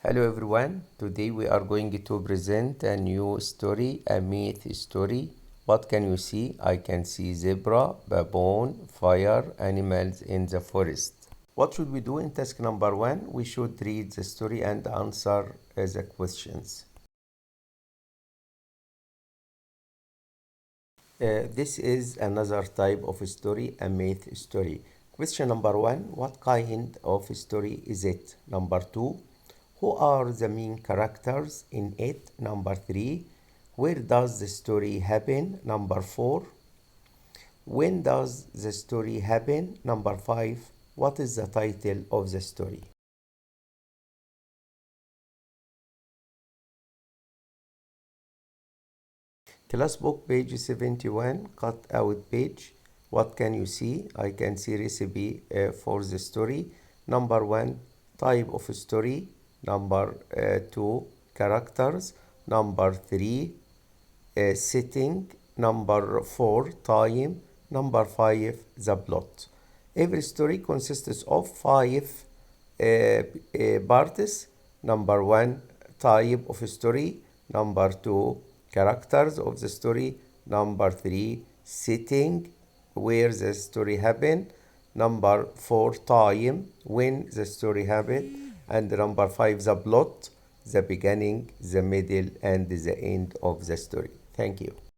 Hello everyone, today we are going to present a new story, a myth story. What can you see? I can see zebra, baboon, fire, animals in the forest. What should we do in task number 1? We should read the story and answer the questions. This is another type of story, a myth story. Question number 1, what kind of story is it? Number 2, who are the main characters in it? Number 3, where does the story happen? Number 4, when does the story happen? Number 5, what is the title of the story? Class book page 71, cut out page. What can you see? I can see recipe for the story. Number 1, type of story. Number 2, characters. Number 3, setting. Number 4, time. Number 5, the plot. Every story consists of 5 parts. Number 1, type of story. Number 2, characters of the story. Number 3, setting, where the story happened. Number 4, time, when the story happened. And number 5, the plot, the beginning, the middle, and the end of the story. Thank you.